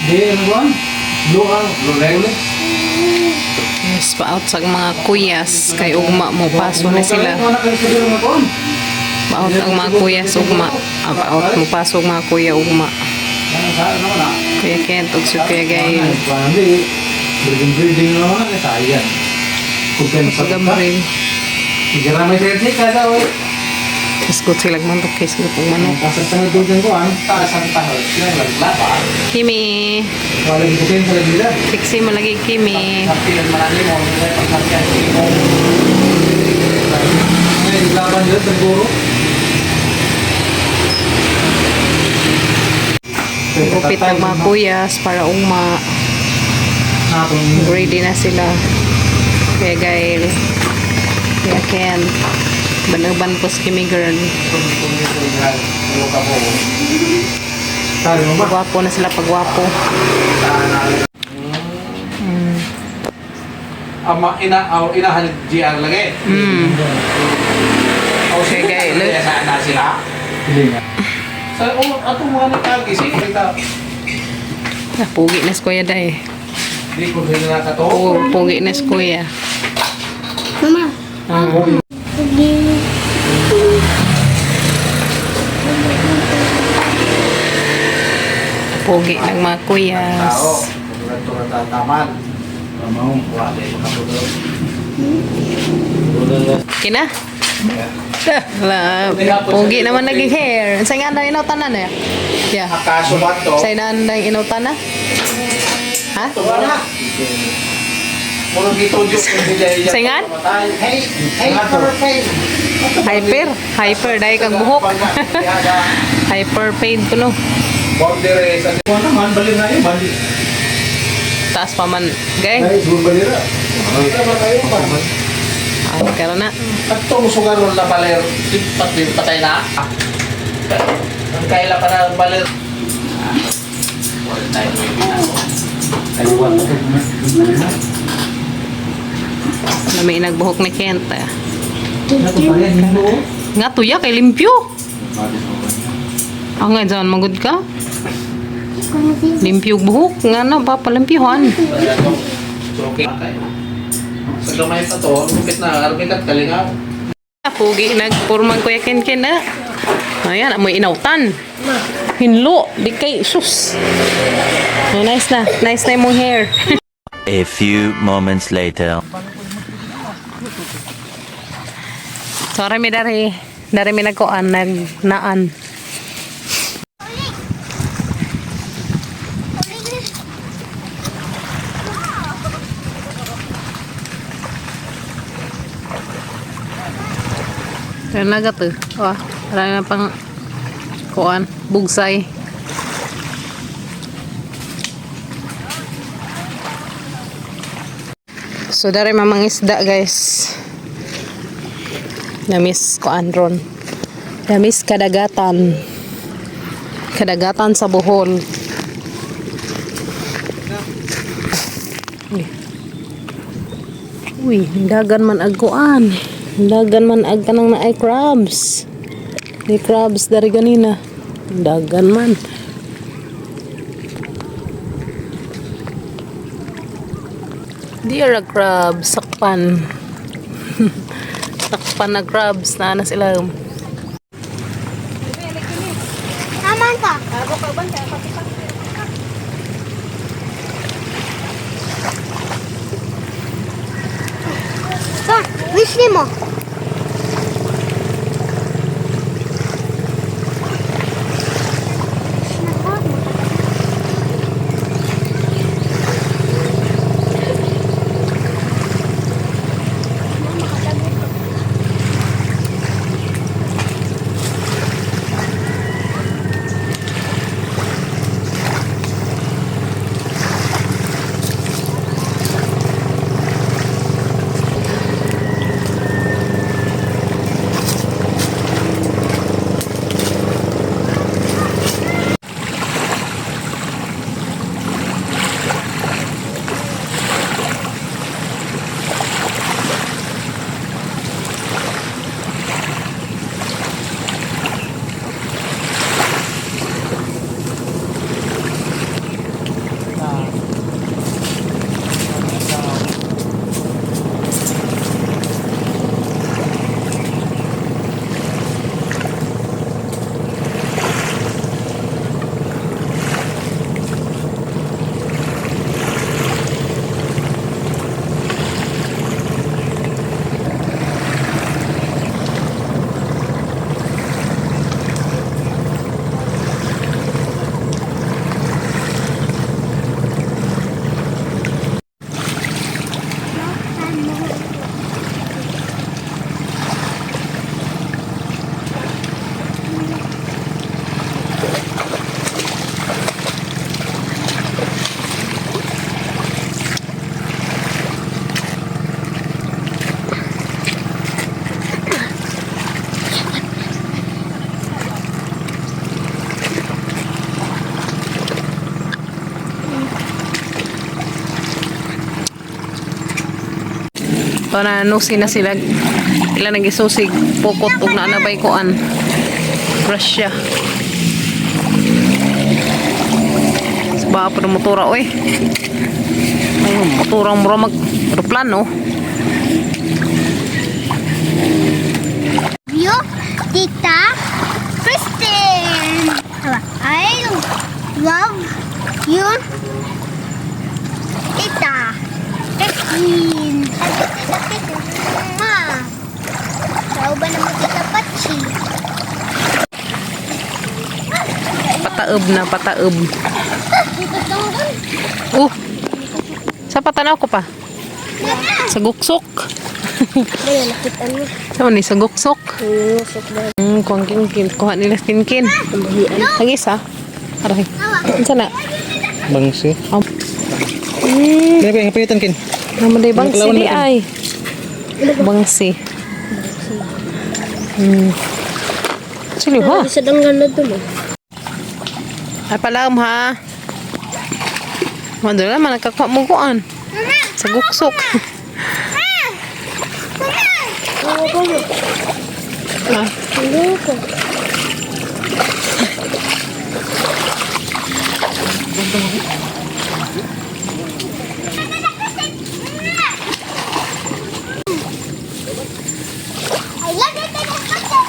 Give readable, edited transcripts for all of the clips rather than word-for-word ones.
Di, ano ba? Blue leg. Yes, pa-out sa mga kuyas. Kay ugma mo, paso na sila. Pa-out ang mga kuyas, ugma. Pa-out mo, paso mga kuya, ugma. Kuya Kent, ug si Kuya Gail. Breeding naman na sayang. Pag-abril. Sigara may sensei kada oy. Iskot sila mantok, iskot ang manok. Pasal sa dugan ko ang taas ang tahol. Sila laglaba. Kimi. Wala gitukin sa gila. Fixi mo lagi, Kimi. Kapilan marami mo nila pagkakyan mo. Ay laban yun siguro. Gupit ng mga kuyas para ugma. Ready na sila. Kuya Gail. Kuya Ken. Banaban po si Kimi girl. Pagwapo na sila, pagwapo. Ama inahan GR lagi. Okay, Gail. Sana sila. Sa ato mga nagkagisi kita. Pugi na si Kuya Day. Di ko sila nakato. Pugi na si Kuya. Mama. Pugi ng mga kuyas. Tulad taman. Mamang wala makatulog. Kina? Pugi naman naging hair. Sa nga na inutan na na? Yeah. Akaso ba to? Sa nga na inutan na? Ha? Wala. Puro dito yung pinili. Singan? Hey, perfect. Hyper dahil kang buhok. Hyper pain ko no. Border sa ano naman balik na yun, balik. Taas pa man, gay. Ay, balira. Tama kayo pa. Ay, karo na. At itong sugar na baler, patay na. Ang kaila pa na baler. Wala tayo may May nagbuhok ni Kent. Nga tuya kay limpyo. Ang nga dyan, magod ka? Limpyo buhok. Nga na, papalimpyohan. Okay. Sa gamay pa to, lupit na, arbikat kalingaw. Pugi, nagpurman Kuya Ken na. Ayan, amoy inautan. Hinlo, di kay, sus. Oh, nice na. Nice na yung hair. A few moments later. Sorry mi dari mi nagkuan, nagnaan. Kaya nagat eh. Wah, marami na pang kuan, bugsay. So dari mamang isda guys. Namis kuan ron. Namis kadagatan. Kadagatan sa Bohol. Uy, dagan man ag kuan. Dagan man ag kanang naay crabs. Ni crabs dari ganina. Dagan man. Dear crabs, sakpan. Sakpan na crabs na sila. Aman ka. Sa, wish mo. So na nusi na sila. Ila nagisusig pukot ug na nabay koan. Brush siya. Ba pa motora oy. Ay motora mo mag aeroplano. Yo, Tita Kristen. I love you, Tita Kristen. Ma, tao ba naman Tita Pachi? Pataob na pataob. Tita Tawon. Sa patanaw ko pa. Sa guksok. Ayan, nakita mo. Saan ni sa guksok? Nusok ba? Kuha kinkin. Kuha nila kinkin. Ang isa. Aray. Saan na? Bangsi. Oh. Kaya ba yung kapitan kin? Naman day bangsi di ay. Bangsi. Sili ha? Isa danggan na doon. Ay palam ha. Madala man nagkakuha mo kuan. Sa guksok. Ah. I love you, Tita Kristen.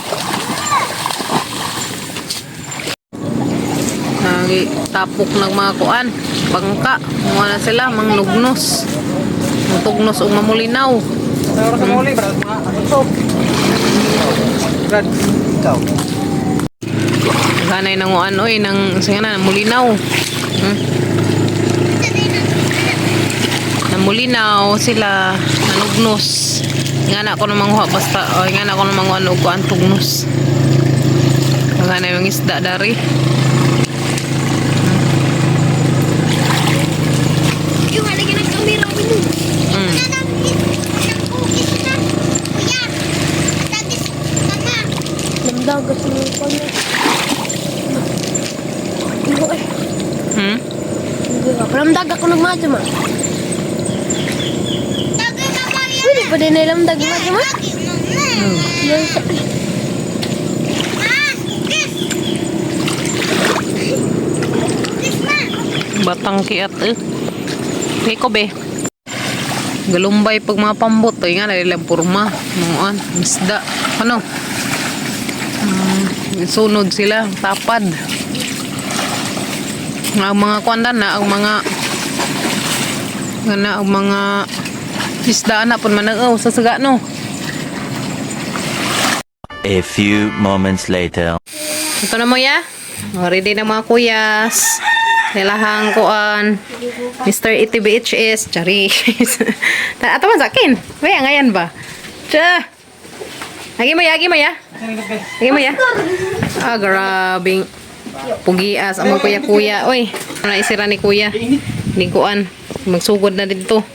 Tapok ng mga kuan. Bangka. Mga na sila. Mang nugnos. Mang tugnos o mamulinaw. Oras mo ulit, Brad. Brad, ikaw. Ganay nang uan oy nang sige na mulinaw. Namulinaw sila nanugnos. Nga na ako namang huwa basta oy nga na ako namang ano ko ang tugnos. Ganay yung isda dari. Yung halagyan ng kamera mo. Dagat mo pa niya. Palamdag ako nagmadyo ma. Pwede pa din nilamdag madyo ma? Yan sa... Batang kiat Iko be. Galumbay pag mga pambot oy nga nalilang purma. Mga isda. Ano? Sunod sila, tapad. Ang mga kuandan na, ang mga isda na pun managaw sa saga no. A few moments later. Ito na mo ya. Ready na mga kuyas. Nilahang kuan. Mr. ETBHS. Chari. Ato man sa akin. Kaya ngayon ba? Tsa. Lagi mo ya. Lagi mo ya. Ah, grabing pugias ang mga kuya-kuya. Oy, ano isira ni kuya? Lingkuan. Magsugod na dito.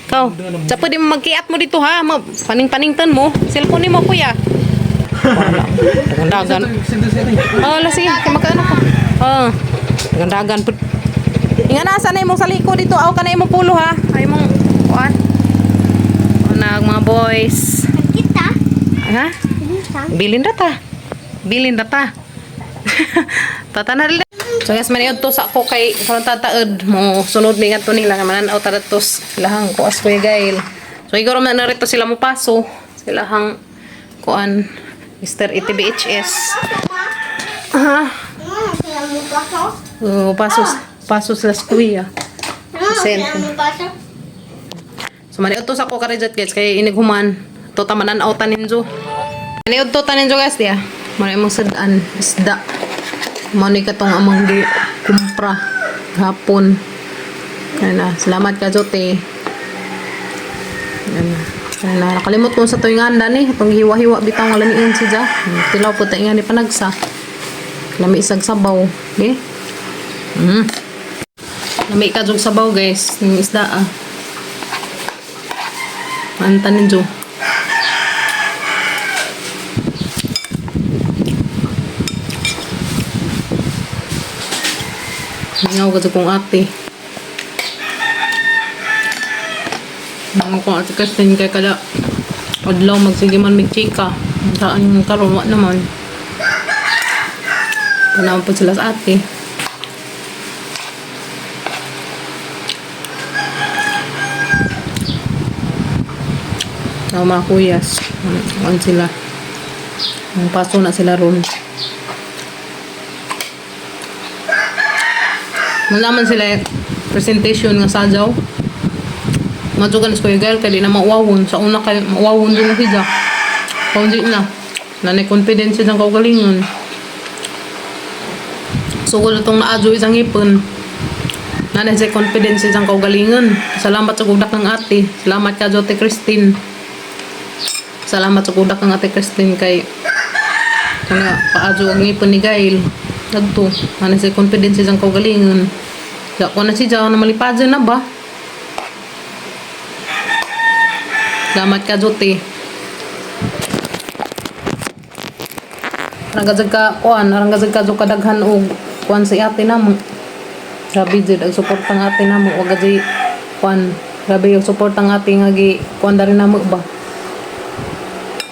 Kau, sapo di mo magkiat mo dito ha. Paning-paningtan mo. Cellphone mo kuya. Wala. Dagan-dagan. Oh, lasi. Kamakaano ko. Oh. Dagan-dagan. Inga na, sana imong saliko dito. Aw ka na imong pulo ha. Ay mong kuan. Mga boys. Kita? Ha? Bilin data. Tata na rin. So guys, maniod to sa ako kay karong tataod mo sunod ni ngadto nila nga mananaw tadatos ilahang kuas kuya Gail. So igoro man na rito sila mo paso. Silahang kuan Mr. ETBHS. Paso sila sa kuya. So maniod to sa ako karejat guys kay inighuman to tamanan autan ninjo. Maniod to taninjo guys dia. Muna imong sadaan isda. Muna katong amang di kumpra hapon. Kaya salamat ka Jote. Kaya nakalimot ko sa tuwing anda ni. Itong hiwa-hiwa bitang wala ni Insi dya. Tilaw po tayo nga ni panagsa. Lami isag sabaw. Okay? Lami ikadjog sabaw guys. Yung isda ah. Manta ni Jo. Ngaw ka kong ate. Ang kung ati Kristen kay kada adlaw magsige man mig chika. Saan karon wa naman. Tanaw po sila sa ate. Mga kuyas. Ano sila? Ang paso na sila ron. Malaman sila presentation nga sadyaw. Matugan sa kuya girl kaya di na mauwawon. Sa una kay mauwawon din na siya. Kaundi na. Nanay confidence siya ng kaugalingon. So wala itong naadyo isang ipon. Nanay siya confidence siya ng kaugalingon. Salamat sa gudak ng ate. Salamat ka Jote Christine. Salamat sa gudak ng ate Christine kay kaya paadyo ang ipon ni Gail. Nagto. Nanay siya confidence siya ng kaugalingon. Kaya kung na siya na malipadyan na ba? Salamat ka, Jote. Arang gazag ka jo kadaghan og kuan sa ate namo. Grabe jud ang support ang ate namo, wag gadi kuan. Grabe yung support ang ate nga gi kuan dari namo ba.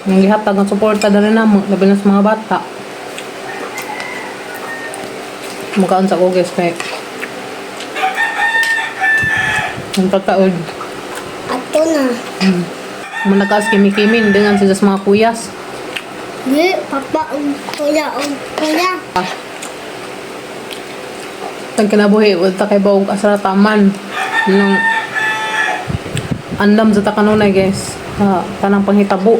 Ang gihatag ang suporta dari namo labi na sa mga bata. Mukaan sa kuges kay ang pagkaod. Ato na. Manakas kimi-kimin dengan sa mga kuyas. Di, papa, kuya. Tang kinabuhi, wala kay bawag asara taman. Nung andam sa takanunay guys. Tanang panghitabo.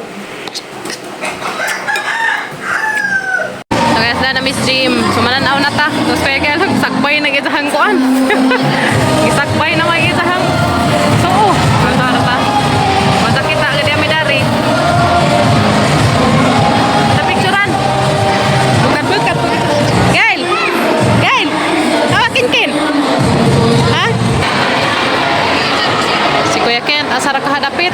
So guys, na Miss Jim. Sumananaw na ta. Tapos kaya kaya lang, sakbay na gizahang kuan. Isakbay na magizahang. So, mantara ta. Masakit na agad yung medari. Sa picturean. Bukat. Gail! Tawakin Ken! Ha? Si Kuya Ken, asara ka hadapit.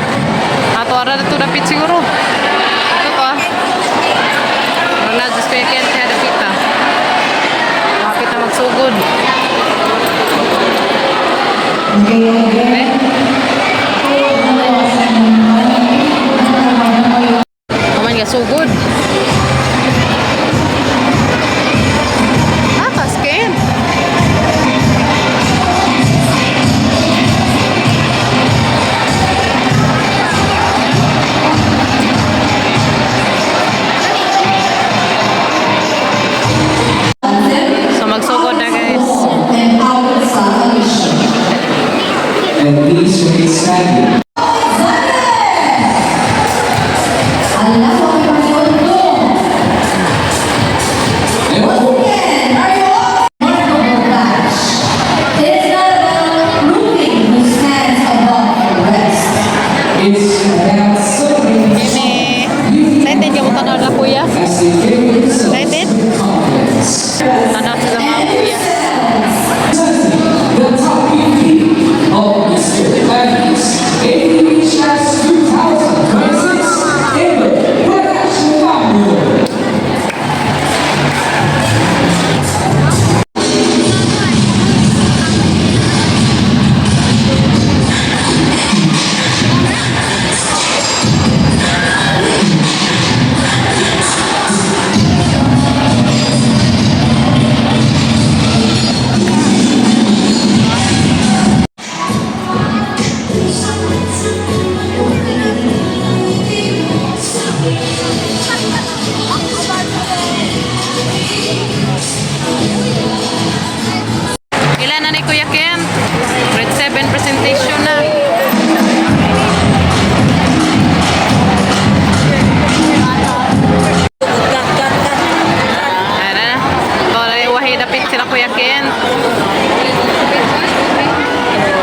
Ato ara na ito dapit siguro. Ito ko. Wala dyan si Kuya Ken, kaya dapit ha. Bakit na magsugod. Okay? Kaman ka sugod. Kasken. So magsugod na guys. And please remain standing. It's about celebrating Excited ka mo tanaw na kuya? as they give themselves Excited? confidence. Tanaw sa mga kuya. The top 50 of Mr. Atlantis, age as 2026 in the production family. Ilan na ni Kuya Ken? Grade 7 presentation na. Ayan na. Wala yung wahi dapit sila Kuya Ken.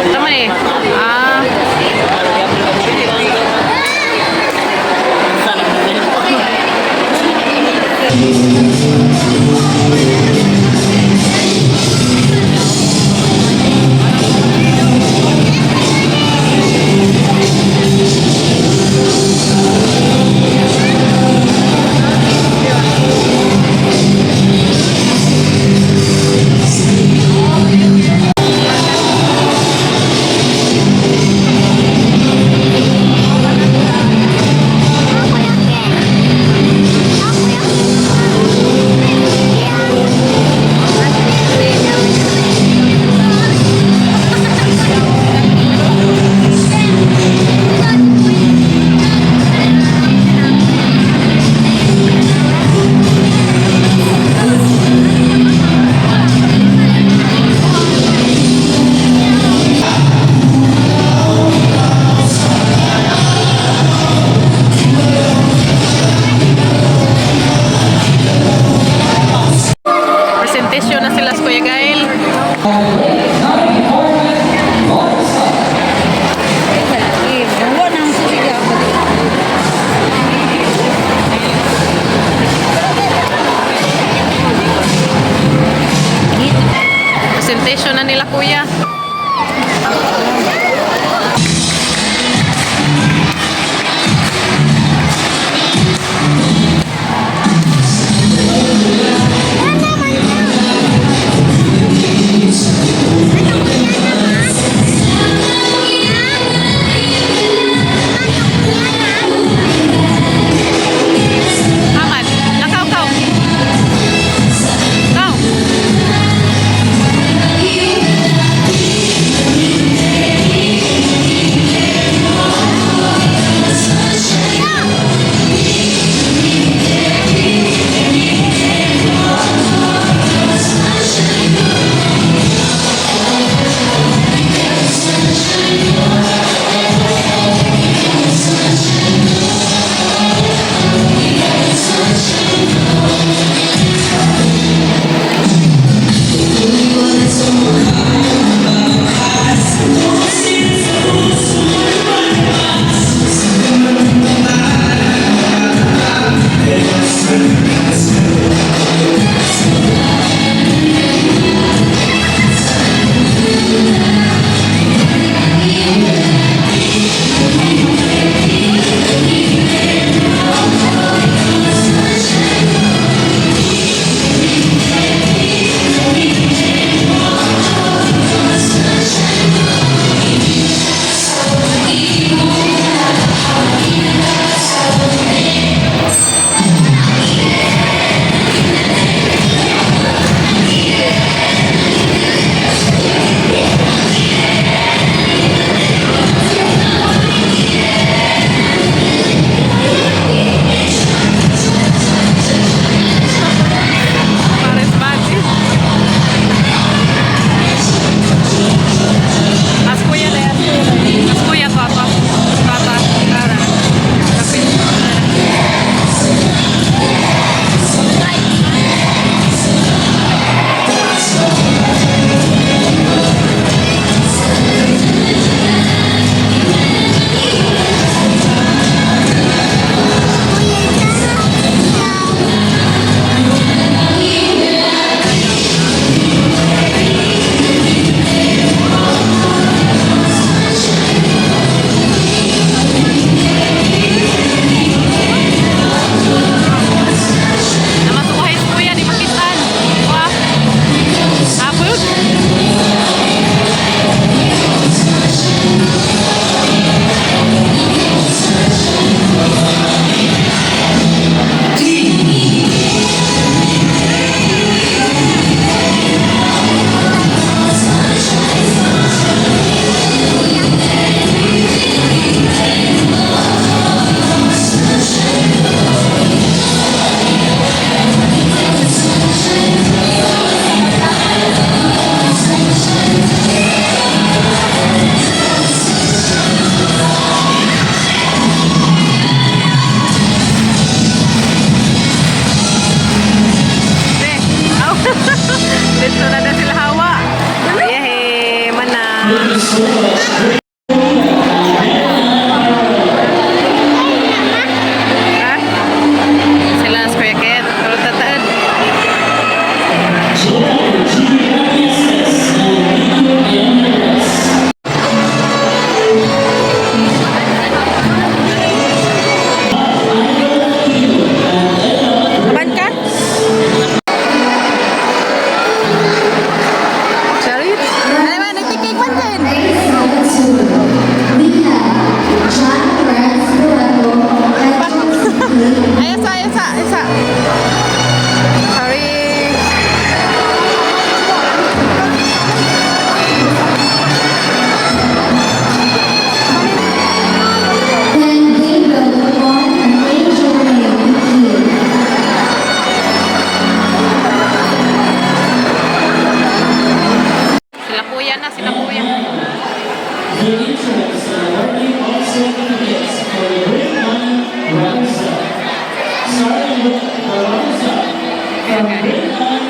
Tama ni. Aman, nakaw, kau. Kau. Pares banget. Mas kuya deh. Mas kuya ko apa? Tata. Tara. Tapi. Nama tuh wahai kuya di Makitan. Wah. Abut. Deh. Au. Dito na daw sila hawa. Yehe, mana. Ha? Sila sa Kuya Ket. Pero tataan. Ban ka? Sorry? Ano ba? Nagtikik man din. Ay, isa. Sorry. Sila kuya na, sila kuya. The interest learning also indicates for the great money runs up. Starting with the runs up from grade 9